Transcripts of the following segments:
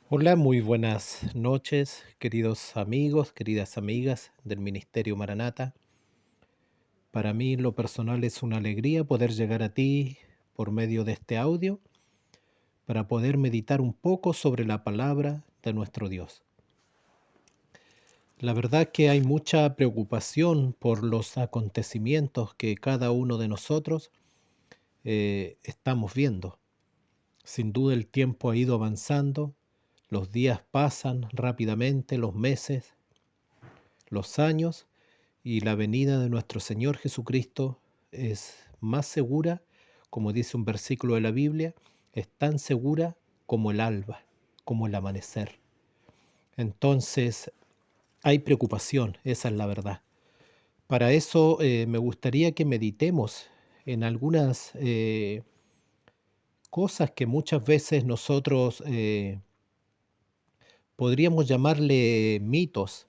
Hola, muy buenas noches, queridos amigos, queridas amigas del Ministerio Maranata. Para mí, en lo personal, es una alegría poder llegar a ti por medio de este audio para poder meditar un poco sobre la palabra de nuestro Dios. La verdad que hay mucha preocupación por los acontecimientos que cada uno de nosotros estamos viendo. Sin duda el tiempo ha ido avanzando, los días pasan rápidamente, los meses, los años, y la venida de nuestro Señor Jesucristo es más segura, como dice un versículo de la Biblia, es tan segura como el alba, como el amanecer. Entonces, hay preocupación, esa es la verdad. Para eso me gustaría que meditemos en algunas cosas que muchas veces nosotros podríamos llamarle mitos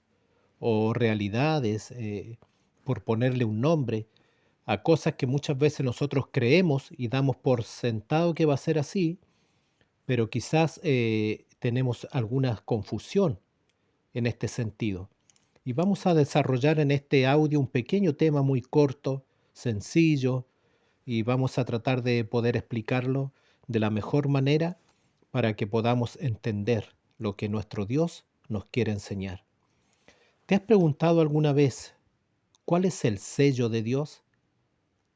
o realidades, por ponerle un nombre, a cosas que muchas veces nosotros creemos y damos por sentado que va a ser así, pero quizás tenemos alguna confusión en este sentido. Y vamos a desarrollar en este audio un pequeño tema muy corto, sencillo, y vamos a tratar de poder explicarlo de la mejor manera para que podamos entender lo que nuestro Dios nos quiere enseñar. ¿Te has preguntado alguna vez cuál es el sello de Dios?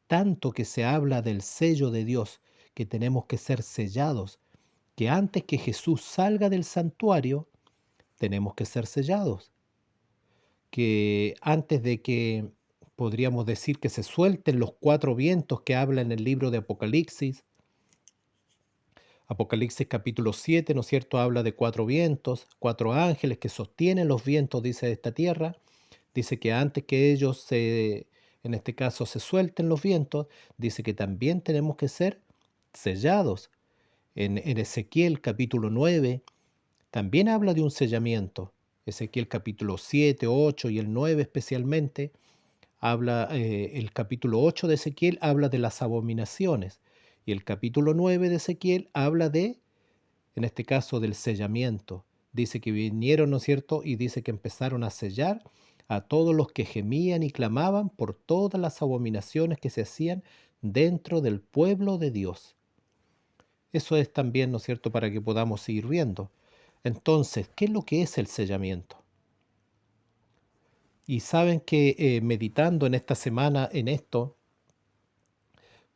Tanto que se habla del sello de Dios, que tenemos que ser sellados, que antes que Jesús salga del santuario, tenemos que ser sellados, que antes de que podríamos decir que se suelten los cuatro vientos que habla en el libro de Apocalipsis, Apocalipsis capítulo 7, ¿no es cierto? Habla de cuatro vientos, cuatro ángeles que sostienen los vientos, dice, de esta tierra. Dice que antes que ellos en este caso, se suelten los vientos, dice que también tenemos que ser sellados. En Ezequiel capítulo 9 también habla de un sellamiento. Ezequiel capítulo 7, 8 y el 9 especialmente, habla, el capítulo 8 de Ezequiel habla de las abominaciones y el capítulo 9 de Ezequiel habla de, en este caso, del sellamiento. Dice que vinieron, ¿no es cierto? Y dice que empezaron a sellar a todos los que gemían y clamaban por todas las abominaciones que se hacían dentro del pueblo de Dios. Eso es también, ¿no es cierto?, para que podamos seguir viendo. Entonces, ¿qué es lo que es el sellamiento? Y saben que meditando en esta semana en esto,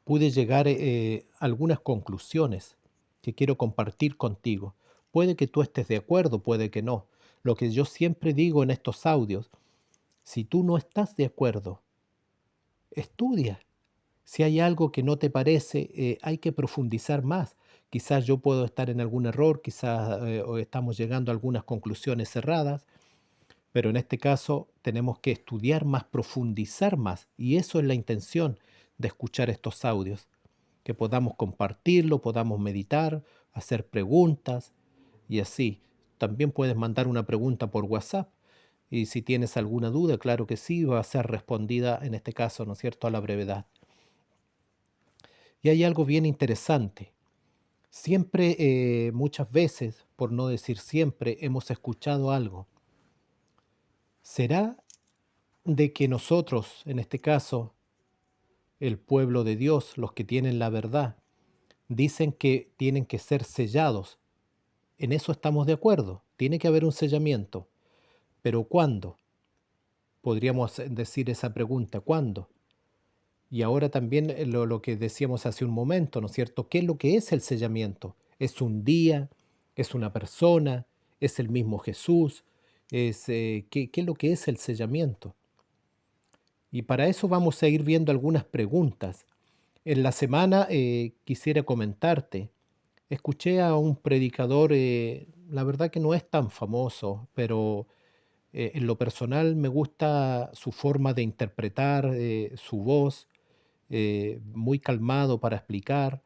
pude llegar a algunas conclusiones que quiero compartir contigo. Puede que tú estés de acuerdo, puede que no. Lo que yo siempre digo en estos audios, si tú no estás de acuerdo, estudia. Si hay algo que no te parece, hay que profundizar más. Quizás yo puedo estar en algún error, quizás o estamos llegando a algunas conclusiones cerradas, pero en este caso tenemos que estudiar más, profundizar más, y eso es la intención de escuchar estos audios, que podamos compartirlo, podamos meditar, hacer preguntas y así. También puedes mandar una pregunta por WhatsApp y si tienes alguna duda, claro que sí, va a ser respondida en este caso, ¿no es cierto?, a la brevedad. Y hay algo bien interesante. Siempre, muchas veces, por no decir siempre, hemos escuchado algo. ¿Será de que nosotros, en este caso, el pueblo de Dios, los que tienen la verdad, dicen que tienen que ser sellados? En eso estamos de acuerdo. Tiene que haber un sellamiento. Pero ¿cuándo? Podríamos decir esa pregunta, ¿cuándo? Y ahora también lo que decíamos hace un momento, ¿no es cierto? ¿Qué es lo que es el sellamiento? ¿Es un día? ¿Es una persona? ¿Es el mismo Jesús? ¿Qué es lo que es el sellamiento? Y para eso vamos a ir viendo algunas preguntas. En la semana quisiera comentarte, escuché a un predicador, la verdad que no es tan famoso, pero en lo personal me gusta su forma de interpretar, su voz, muy calmado para explicar.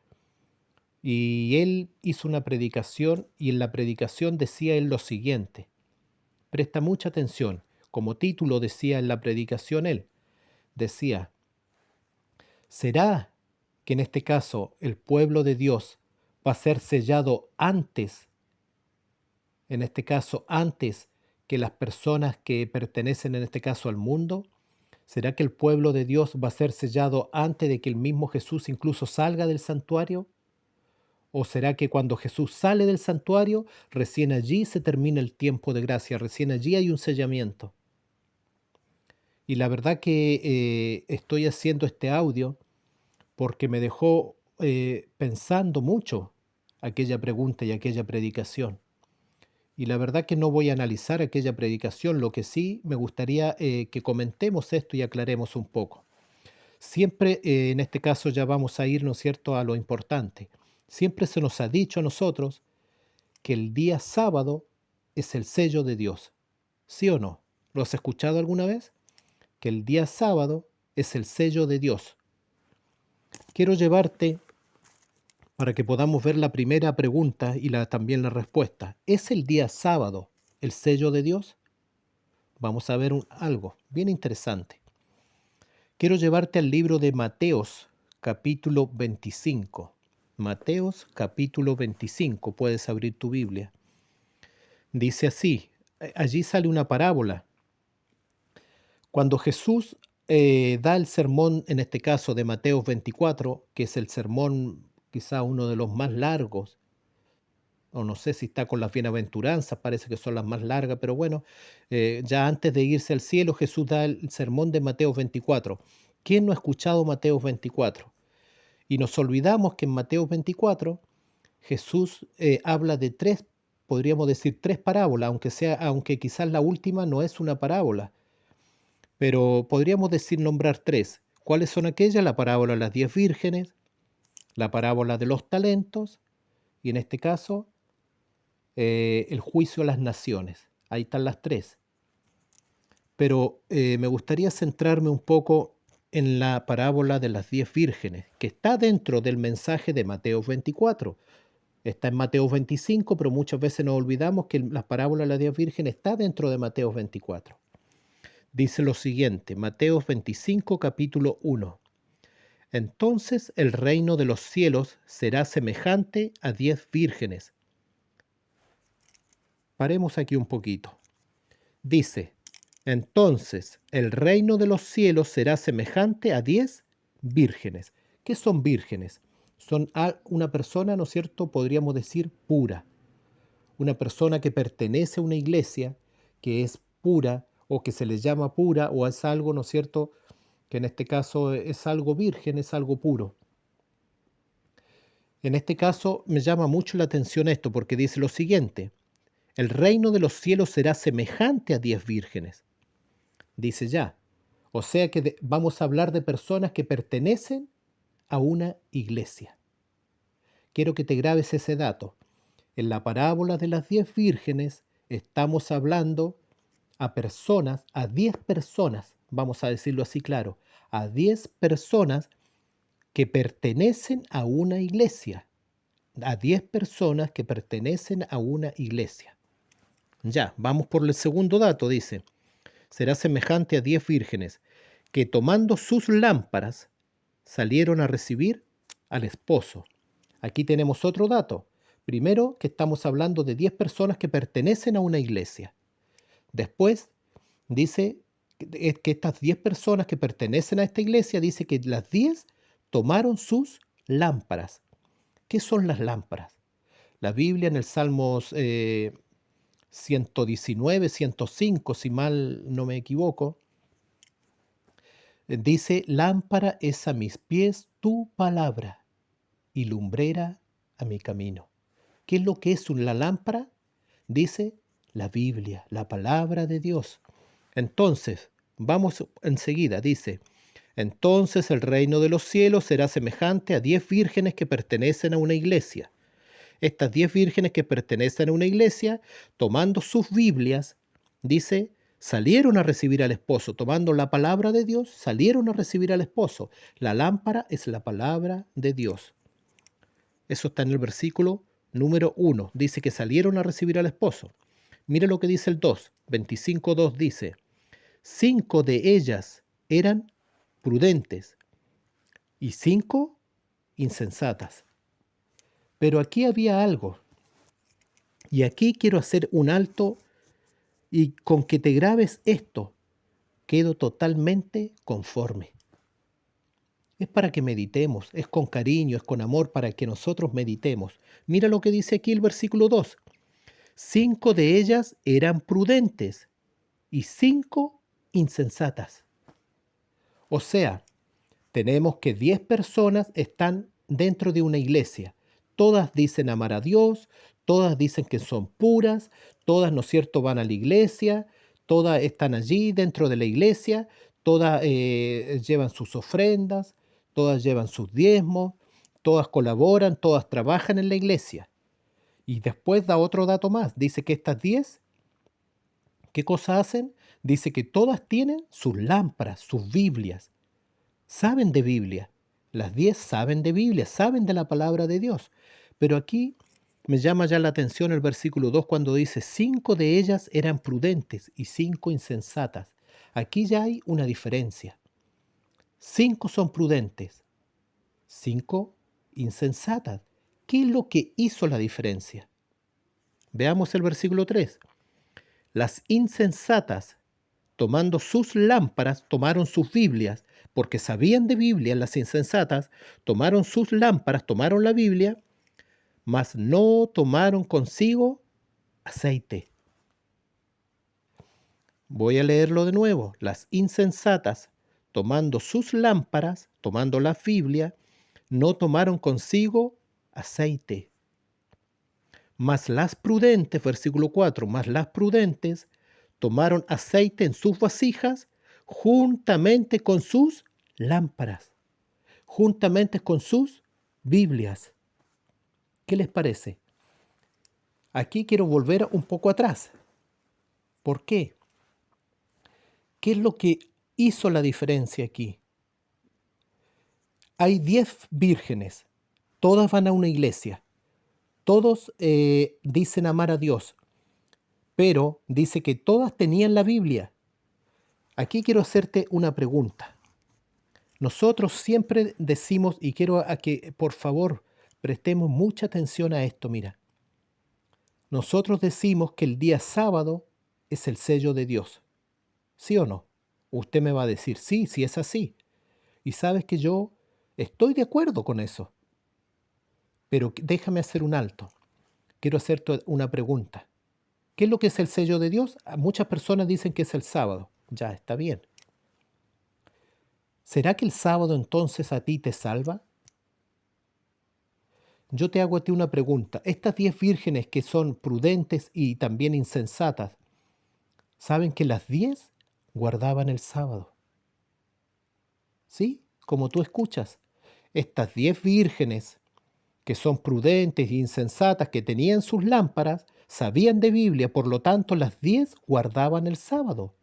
Y él hizo una predicación y en la predicación decía él lo siguiente, presta mucha atención, como título decía en la predicación él, decía, ¿será que en este caso el pueblo de Dios va a ser sellado antes en este caso antes que las personas que pertenecen en este caso al mundo? ¿Será que el pueblo de Dios va a ser sellado antes de que el mismo Jesús incluso salga del santuario? ¿O será que cuando Jesús sale del santuario, recién allí se termina el tiempo de gracia, recién allí hay un sellamiento? Y la verdad que estoy haciendo este audio porque me dejó pensando mucho aquella pregunta y aquella predicación. Y la verdad que no voy a analizar aquella predicación, lo que sí me gustaría que comentemos esto y aclaremos un poco. Siempre, en este caso ya vamos a ir, ¿no es cierto?, a lo importante. Siempre se nos ha dicho a nosotros que el día sábado es el sello de Dios. ¿Sí o no? ¿Lo has escuchado alguna vez? Que el día sábado es el sello de Dios. Quiero llevarte para que podamos ver la primera pregunta y también la respuesta. ¿Es el día sábado el sello de Dios? Vamos a ver algo bien interesante. Quiero llevarte al libro de Mateos, capítulo 25. Mateos, capítulo 25. Puedes abrir tu Biblia. Dice así, allí sale una parábola. Cuando Jesús da el sermón, en este caso de Mateos 24, que es el sermón quizá uno de los más largos, o no sé si está con las bienaventuranzas, parece que son las más largas, pero bueno, ya antes de irse al cielo, Jesús da el sermón de Mateos 24. ¿Quién no ha escuchado Mateos 24? Y nos olvidamos que en Mateos 24 Jesús habla de tres, podríamos decir tres parábolas, aunque quizás la última no es una parábola, pero podríamos decir nombrar tres. ¿Cuáles son aquellas? La parábola de las 10 vírgenes, la parábola de los talentos y en este caso el juicio a las naciones. Ahí están las tres. Pero me gustaría centrarme un poco en la parábola de las 10 vírgenes, que está dentro del mensaje de Mateo 24. Está en Mateo 25, pero muchas veces nos olvidamos que la parábola de las 10 vírgenes está dentro de Mateo 24. Dice lo siguiente, Mateo 25, capítulo 1. Entonces el reino de los cielos será semejante a 10 vírgenes. Paremos aquí un poquito. Dice, entonces el reino de los cielos será semejante a 10 vírgenes. ¿Qué son vírgenes? Son una persona, ¿no es cierto?, podríamos decir pura. Una persona que pertenece a una iglesia que es pura o que se le llama pura o es algo, ¿no es cierto?, que en este caso es algo virgen, es algo puro. En este caso me llama mucho la atención esto porque dice lo siguiente, el reino de los cielos será semejante a 10 vírgenes. Dice ya, o sea que vamos a hablar de personas que pertenecen a una iglesia. Quiero que te grabes ese dato. En la parábola de las 10 vírgenes estamos hablando a personas, a 10 personas, vamos a decirlo así claro, a 10 personas que pertenecen a una iglesia, a 10 personas que pertenecen a una iglesia. Ya, vamos por el segundo dato, dice, será semejante a 10 vírgenes que tomando sus lámparas salieron a recibir al esposo. Aquí tenemos otro dato. Primero, que estamos hablando de 10 personas que pertenecen a una iglesia. Después, dice que estas 10 personas que pertenecen a esta iglesia, dice que las 10 tomaron sus lámparas. ¿Qué son las lámparas? La Biblia en el Salmos 119, 105, si mal no me equivoco, dice, lámpara es a mis pies tu palabra y lumbrera a mi camino. ¿Qué es lo que es la lámpara? Dice la Biblia, la palabra de Dios. Entonces, vamos enseguida, dice, entonces el reino de los cielos será semejante a 10 vírgenes que pertenecen a una iglesia. Estas 10 vírgenes que pertenecen a una iglesia, tomando sus Biblias, dice, salieron a recibir al esposo, tomando la palabra de Dios, salieron a recibir al esposo. La lámpara es la palabra de Dios. Eso está en el versículo número 1. Dice que salieron a recibir al esposo. Mira lo que dice el 2. 25:2 dice, 5 de ellas eran prudentes y 5 insensatas. Pero aquí había algo. Y aquí quiero hacer un alto y con que te grabes esto, quedo totalmente conforme. Es para que meditemos, es con cariño, es con amor para que nosotros meditemos. Mira lo que dice aquí el versículo 2. 5 de ellas eran prudentes y 5 insensatas. O sea, tenemos que 10 personas están dentro de una iglesia. Todas dicen amar a Dios, todas dicen que son puras, todas, ¿no es cierto?, van a la iglesia, todas están allí dentro de la iglesia, todas llevan sus ofrendas, todas llevan sus diezmos, todas colaboran, todas trabajan en la iglesia. Y después da otro dato más, dice que estas 10, ¿qué cosa hacen? Dice que todas tienen sus lámparas, sus Biblias. Saben de Biblia. Las 10 saben de Biblia, saben de la palabra de Dios. Pero aquí me llama ya la atención el versículo 2 cuando dice, 5 de ellas eran prudentes y 5 insensatas. Aquí ya hay una diferencia. 5 son prudentes, 5 insensatas. ¿Qué es lo que hizo la diferencia? Veamos el versículo 3. Las insensatas, tomando sus lámparas, tomaron sus Biblias, porque sabían de Biblia. Las insensatas tomaron sus lámparas, tomaron la Biblia, mas no tomaron consigo aceite. Voy a leerlo de nuevo. Las insensatas, tomando sus lámparas, tomando la Biblia, no tomaron consigo aceite. Mas las prudentes, versículo 4, mas las prudentes tomaron aceite en sus vasijas juntamente con sus lámparas, juntamente con sus Biblias. ¿Qué les parece? Aquí quiero volver un poco atrás. ¿Por qué? ¿Qué es lo que hizo la diferencia aquí? Hay 10 vírgenes, todas van a una iglesia, todos dicen amar a Dios, pero dice que todas tenían la Biblia. Aquí quiero hacerte una pregunta. Nosotros siempre decimos, y quiero a que por favor prestemos mucha atención a esto, mira. Nosotros decimos que el día sábado es el sello de Dios. ¿Sí o no? Usted me va a decir, sí, sí es así. Y sabes que yo estoy de acuerdo con eso. Pero déjame hacer un alto. Quiero hacerte una pregunta. ¿Qué es lo que es el sello de Dios? Muchas personas dicen que es el sábado. Ya, está bien. ¿Será que el sábado entonces a ti te salva? Yo te hago a ti una pregunta. Estas 10 vírgenes que son prudentes y también insensatas, ¿saben que las 10 guardaban el sábado? ¿Sí? Como tú escuchas. Estas 10 vírgenes que son prudentes e insensatas, que tenían sus lámparas, sabían de Biblia, por lo tanto las 10 guardaban el sábado.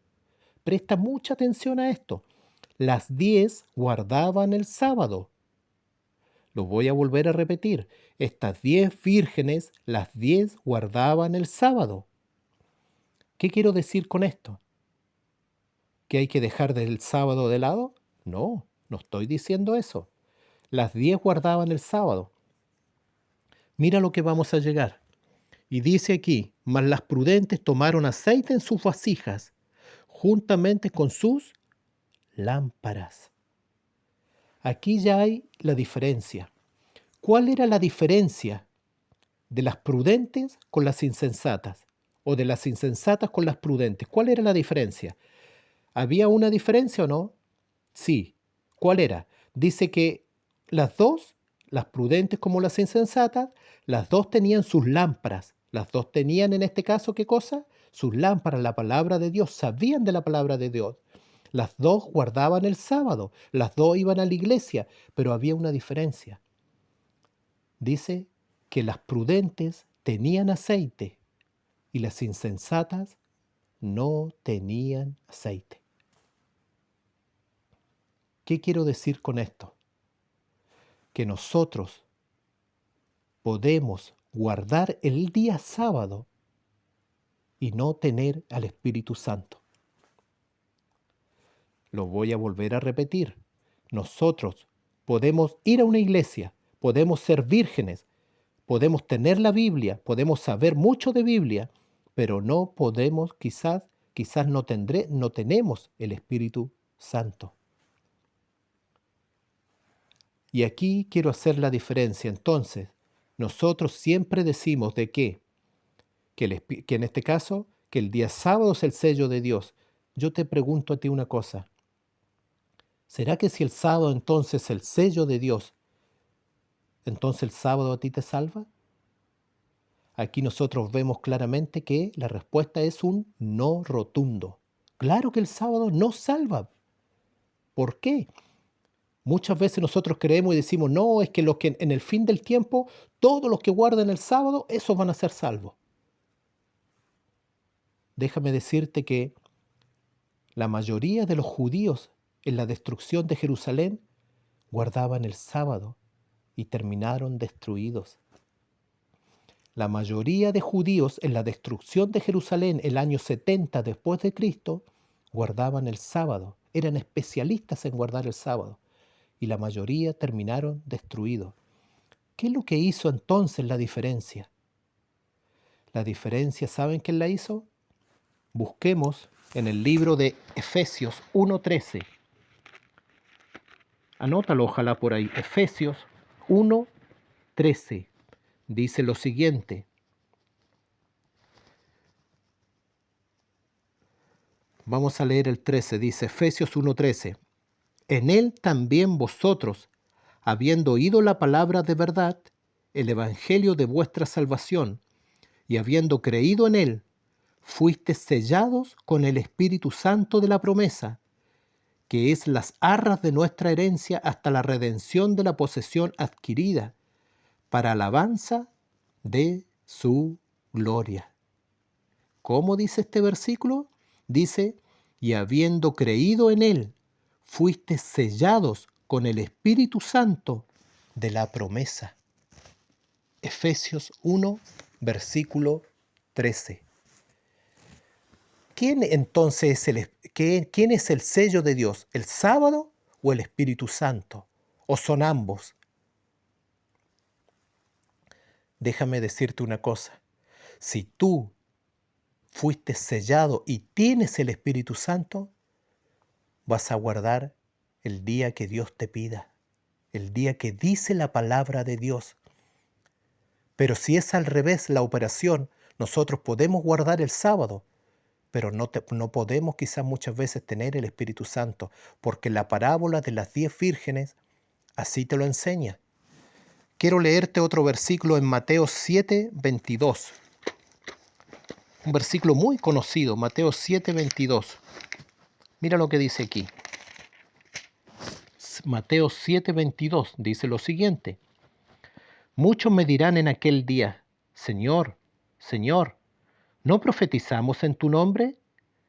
Presta mucha atención a esto. Las 10 guardaban el sábado. Lo voy a volver a repetir. Estas 10 vírgenes, las 10 guardaban el sábado. ¿Qué quiero decir con esto? ¿Que hay que dejar del sábado de lado? No, no estoy diciendo eso. Las 10 guardaban el sábado. Mira lo que vamos a llegar. Y dice aquí, mas las prudentes tomaron aceite en sus vasijas, juntamente con sus lámparas. Aquí ya hay la diferencia. ¿Cuál era la diferencia de las prudentes con las insensatas? ¿O de las insensatas con las prudentes? ¿Cuál era la diferencia? ¿Había una diferencia o no? Sí. ¿Cuál era? Dice que las dos, las prudentes como las insensatas, las dos tenían sus lámparas. Las dos tenían en este caso, ¿qué cosa? Sus lámparas, la palabra de Dios, sabían de la palabra de Dios. Las dos guardaban el sábado, las dos iban a la iglesia, pero había una diferencia. Dice que las prudentes tenían aceite y las insensatas no tenían aceite. ¿Qué quiero decir con esto? Que nosotros podemos guardar el día sábado y no tener al Espíritu Santo. Lo voy a volver a repetir. Nosotros podemos ir a una iglesia, podemos ser vírgenes, Podemos tener la Biblia, podemos saber mucho de Biblia, pero no podemos, quizás no tenemos el Espíritu Santo. Y aquí quiero hacer la diferencia. Entonces, nosotros siempre decimos de qué, que en este caso, que el día sábado es el sello de Dios. Yo te pregunto a ti una cosa. ¿Será que si el sábado entonces es el sello de Dios, entonces el sábado a ti te salva? Aquí nosotros vemos claramente que la respuesta es un no rotundo. Claro que el sábado no salva. ¿Por qué? Muchas veces nosotros creemos y decimos, no, es que los que en el fin del tiempo, todos los que guarden el sábado, esos van a ser salvos. Déjame decirte que la mayoría de los judíos en la destrucción de Jerusalén guardaban el sábado y terminaron destruidos. La mayoría de judíos en la destrucción de Jerusalén el año 70 después de Cristo guardaban el sábado, eran especialistas en guardar el sábado y la mayoría terminaron destruidos. ¿Qué es lo que hizo entonces la diferencia? La diferencia, ¿saben quién la hizo? Busquemos en el libro de Efesios 1:13. Anótalo ojalá por ahí. Efesios 1:13 dice lo siguiente. Vamos a leer el 13. Dice Efesios 1:13. En él también vosotros, habiendo oído la palabra de verdad, el evangelio de vuestra salvación, y habiendo creído en él, fuisteis sellados con el Espíritu Santo de la promesa, que es las arras de nuestra herencia hasta la redención de la posesión adquirida, para alabanza de su gloria. ¿Cómo dice este versículo? Dice, y habiendo creído en él, fuiste sellados con el Espíritu Santo de la promesa. Efesios 1, versículo 13. ¿Quién entonces quién es el sello de Dios? ¿El sábado o el Espíritu Santo? ¿O son ambos? Déjame decirte una cosa. Si tú fuiste sellado y tienes el Espíritu Santo, vas a guardar el día que Dios te pida, el día que dice la palabra de Dios. Pero si es al revés la operación, nosotros podemos guardar el sábado, pero no podemos quizás muchas veces tener el Espíritu Santo, porque la parábola de las 10 vírgenes así te lo enseña. Quiero leerte otro versículo en Mateo 7:22. Un versículo muy conocido, Mateo 7:22. Mira lo que dice aquí. Mateo 7:22 dice lo siguiente. Muchos me dirán en aquel día, Señor, Señor, ¿no profetizamos en tu nombre?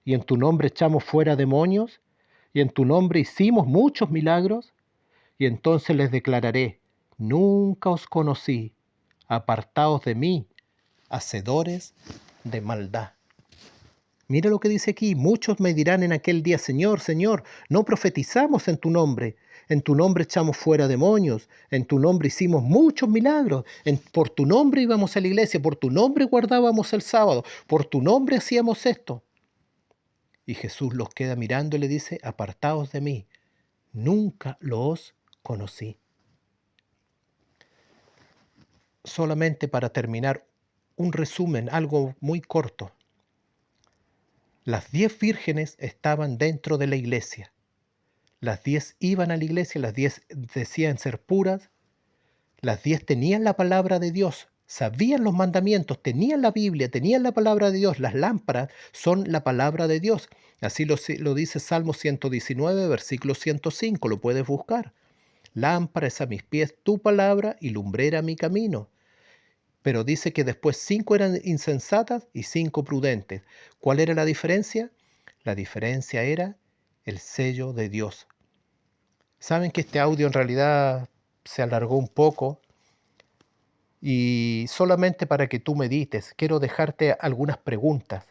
¿Y en tu nombre echamos fuera demonios? ¿Y en tu nombre hicimos muchos milagros? Y entonces les declararé, nunca os conocí, apartaos de mí, hacedores de maldad. Mira lo que dice aquí, muchos me dirán en aquel día, Señor, Señor, no profetizamos en tu nombre echamos fuera demonios, en tu nombre hicimos muchos milagros, por tu nombre íbamos a la iglesia, por tu nombre guardábamos el sábado, por tu nombre hacíamos esto. Y Jesús los queda mirando y le dice, apartaos de mí, nunca los conocí. Solamente para terminar, un resumen, algo muy corto. Las 10 vírgenes estaban dentro de la iglesia. Las 10 iban a la iglesia, las 10 decían ser puras, las 10 tenían la palabra de Dios, sabían los mandamientos, tenían la Biblia, tenían la palabra de Dios, las lámparas son la palabra de Dios. Así lo dice Salmo 119, versículo 105, lo puedes buscar. Lámpara es a mis pies tu palabra y lumbrera mi camino. Pero dice que después 5 eran insensatas y 5 prudentes. ¿Cuál era la diferencia? La diferencia era el sello de Dios. Saben que este audio en realidad se alargó un poco y solamente para que tú medites, quiero dejarte algunas preguntas.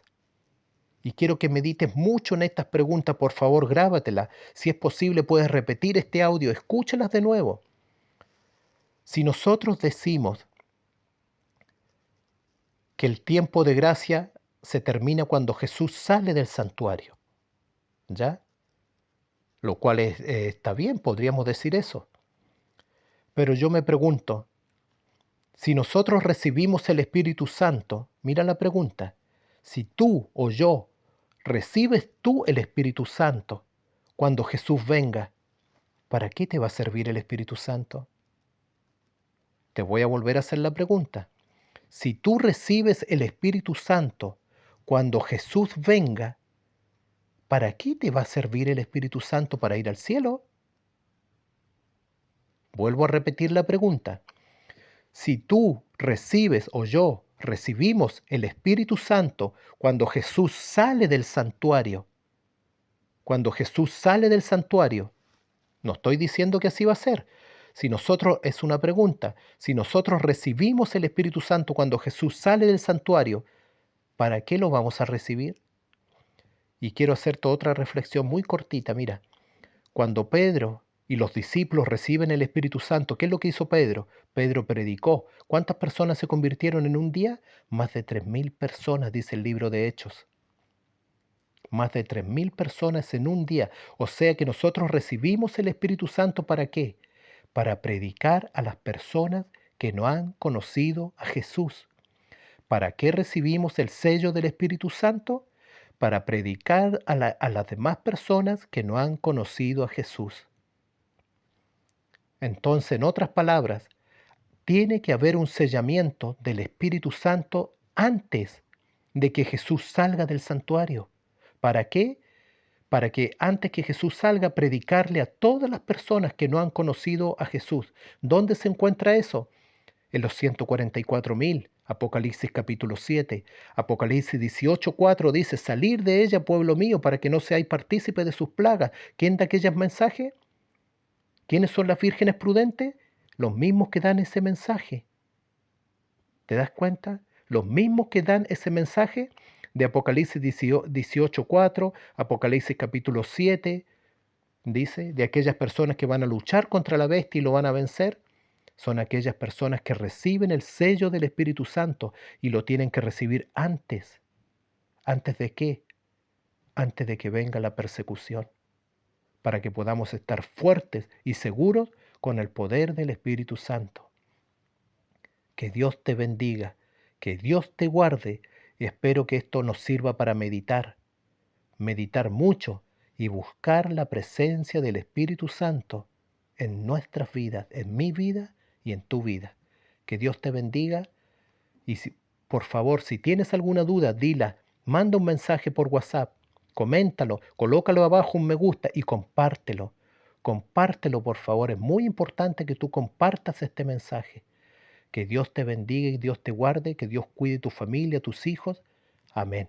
Y quiero que medites mucho en estas preguntas, por favor, grábatelas. Si es posible, puedes repetir este audio, escúchalas de nuevo. Si nosotros decimos que el tiempo de gracia se termina cuando Jesús sale del santuario, ¿ya? Lo cual está bien, podríamos decir eso. Pero yo me pregunto, si nosotros recibimos el Espíritu Santo, mira la pregunta, si tú o yo recibes tú el Espíritu Santo cuando Jesús venga, ¿para qué te va a servir el Espíritu Santo? Te voy a volver a hacer la pregunta. Si tú recibes el Espíritu Santo cuando Jesús venga, ¿para qué te va a servir el Espíritu Santo para ir al cielo? Vuelvo a repetir la pregunta. Si tú recibes o yo recibimos el Espíritu Santo cuando Jesús sale del santuario, no estoy diciendo que así va a ser. Si nosotros, es una pregunta, si nosotros recibimos el Espíritu Santo cuando Jesús sale del santuario, ¿para qué lo vamos a recibir? Y quiero hacerte otra reflexión muy cortita. Mira, cuando Pedro y los discípulos reciben el Espíritu Santo, ¿qué es lo que hizo Pedro? Pedro predicó. ¿Cuántas personas se convirtieron en un día? Más de 3.000 personas, dice el libro de Hechos. Más de 3.000 personas en un día. O sea que nosotros recibimos el Espíritu Santo ¿para qué? Para predicar a las personas que no han conocido a Jesús. ¿Para qué recibimos el sello del Espíritu Santo? Para predicar a las demás personas que no han conocido a Jesús. Entonces, en otras palabras, tiene que haber un sellamiento del Espíritu Santo antes de que Jesús salga del santuario. ¿Para qué? Para que antes que Jesús salga, predicarle a todas las personas que no han conocido a Jesús. ¿Dónde se encuentra eso? En los 144.000, Apocalipsis capítulo 7. Apocalipsis 18:4 dice, salir de ella, pueblo mío, para que no seáis partícipes de sus plagas. ¿Quién da aquellos mensajes? ¿Quiénes son las vírgenes prudentes? Los mismos que dan ese mensaje. ¿Te das cuenta? Los mismos que dan ese mensaje de Apocalipsis 18:4, Apocalipsis capítulo 7, dice, de aquellas personas que van a luchar contra la bestia y lo van a vencer, son aquellas personas que reciben el sello del Espíritu Santo y lo tienen que recibir antes. ¿Antes de qué? Antes de que venga la persecución, para que podamos estar fuertes y seguros con el poder del Espíritu Santo. Que Dios te bendiga, que Dios te guarde y espero que esto nos sirva para meditar mucho y buscar la presencia del Espíritu Santo en nuestras vidas, en mi vida y en tu vida. Que Dios te bendiga y por favor, si tienes alguna duda, dila, manda un mensaje por WhatsApp, coméntalo, colócalo abajo un me gusta y compártelo. Compártelo, por favor, es muy importante que tú compartas este mensaje. Que Dios te bendiga y Dios te guarde, que Dios cuide tu familia, tus hijos. Amén.